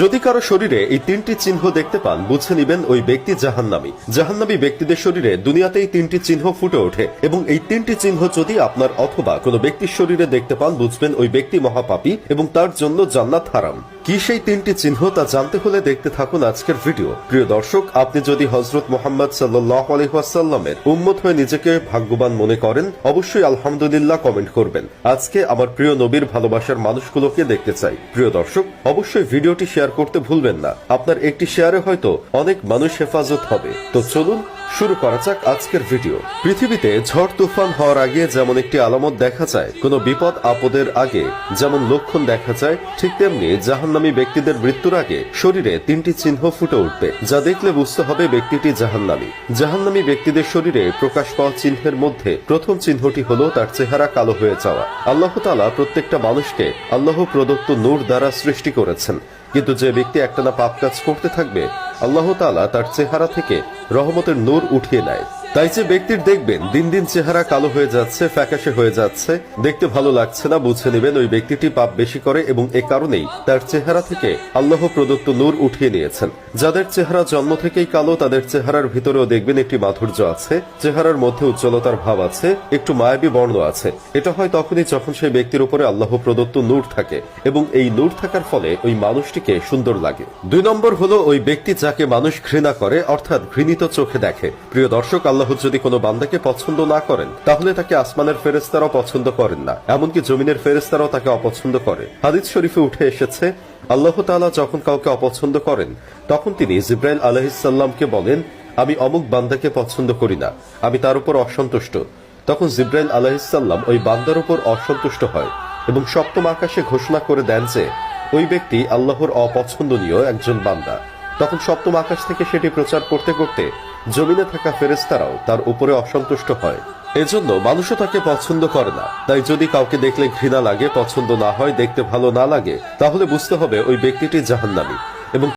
যদি কারো শরীরে এই তিনটি চিহ্ন দেখতে পান, বুঝে নিবেন ওই ব্যক্তি জাহান্নামী। জাহান্নামী ব্যক্তিদের শরীরে দুনিয়াতেই তিনটি চিহ্ন ফুটে ওঠে এবং এই তিনটি চিহ্ন যদি আপনার অথবা কোনো ব্যক্তির শরীরে দেখতে পান, বুঝবেন ওই ব্যক্তি মহাপাপী এবং তার জন্য জান্নাত হারাম। কি সেই তিনটি চিহ্ন তা জানতে হলে দেখতে থাকুন আজকের ভিডিও। প্রিয় দর্শক, আপনি যদি হযরত মুহাম্মদ সাল্লাল্লাহু আলাইহি ওয়াসাল্লামের উম্মত হয়ে নিজেকে ভাগ্যবান মনে করেন, অবশ্যই আলহামদুলিল্লাহ কমেন্ট করবেন। আজকে আমার প্রিয় নবীর ভালোবাসার মানুষগুলোকে দেখতে চাই। প্রিয় দর্শক, অবশ্যই ভিডিওটি শেয়ার করতে ভুলবেন না। আপনার একটি শেয়ারে হয়তো অনেক মানুষ হেফাজত হবে। তো চলুন শুরু করা যাক আজকের ভিডিও। পৃথিবীতে ঝড় তুফান হওয়ার আগে যেমন একটি আলামত দেখা যায়, কোনো বিপদ আপদের আগে যেমন লক্ষণ দেখা যায়, ঠিক তেমনি জাহান্নামী ব্যক্তিদের মৃত্যুর আগে শরীরে তিনটি চিহ্ন ফুটে উঠবে, যা দেখলে বুঝতে হবে ব্যক্তিটি জাহান্নামী। জাহান্নামী ব্যক্তিদের শরীরে প্রকাশ পাওয়া চিহ্নের মধ্যে প্রথম চিহ্নটি হলো তার চেহারা কালো হয়ে যাওয়া। আল্লাহ তাআলা প্রত্যেকটা মানুষকে আল্লাহ প্রদত্ত নূর দ্বারা সৃষ্টি করেছেন, কিন্তু যে ব্যক্তি একটানা পাপ কাজ করতে থাকবে, আল্লাহ তাআলা তার চেহারা থেকে রহমতের নূর উঠিয়ে নেয়। তাই যে ব্যক্তির দেখবেন দিন দিন চেহারা কালো হয়ে যাচ্ছে, ফ্যাকাশে হয়ে যাচ্ছে, দেখতে ভালো লাগছে না, বুঝে নেবেন ওই ব্যক্তিটি পাপ বেশি করে এবং এ কারণেই তার চেহারা থেকে আল্লাহ প্রদত্ত নূর উঠিয়ে নিয়েছেন। যাদের চেহারা জন্ম থেকেই কালো, তাদের চেহারার ভিতরেও দেখবেন একটি মাধুর্য আছে, চেহারার মধ্যে উজ্জ্বলতার ভাব আছে, একটু মায়াবী বর্ণ আছে। এটা হয় তখনই যখন সেই ব্যক্তির উপরে আল্লাহ প্রদত্ত নূর থাকে এবং এই নূর থাকার ফলে ওই মানুষটিকে সুন্দর লাগে। 2 নম্বর হলো ওই ব্যক্তি যাকে মানুষ ঘৃণা করে, অর্থাৎ ঘৃণিত চোখে দেখে। প্রিয় দর্শক, আল্লাহ যদি কোনো বান্দাকে পছন্দ না করেন, তাহলে তাকে আসমানের ফেরেশতারাও পছন্দ করেন না, এমনকি জমিনের ফেরেশতারাও তাকে অপছন্দ করে। হাদিস শরীফে উঠে এসেছে, আল্লাহ তাআলা যখন কাউকে অপছন্দ করেন, তখন তিনি জিবরাইল আলাইহিস সালামকে বলেন, আমি অমুক বান্দাকে পছন্দ করি না, আমি তার উপর অসন্তুষ্ট। তখন জিবরাইল আলাইহিস সালাম ওই বান্দার উপর অসন্তুষ্ট হয় এবং সপ্তম আকাশে ঘোষণা করে দেন যে ওই ব্যক্তি আল্লাহর অপছন্দনীয় একজন বান্দা। তখন সপ্তম আকাশ থেকে সেটি প্রচার করতে করতে জমিনে থাকা ফেরেশতারাও তার উপরে অসন্তুষ্ট হয়। এজন্য মানুষও তাকে পছন্দ করে না। তাই যদি কাউকে দেখলে ঘৃণা লাগে, পছন্দ না হয়, দেখতে ভালো না লাগে, তাহলে বুঝতে হবে ওই ব্যক্তিটি জাহান্নামী। এবং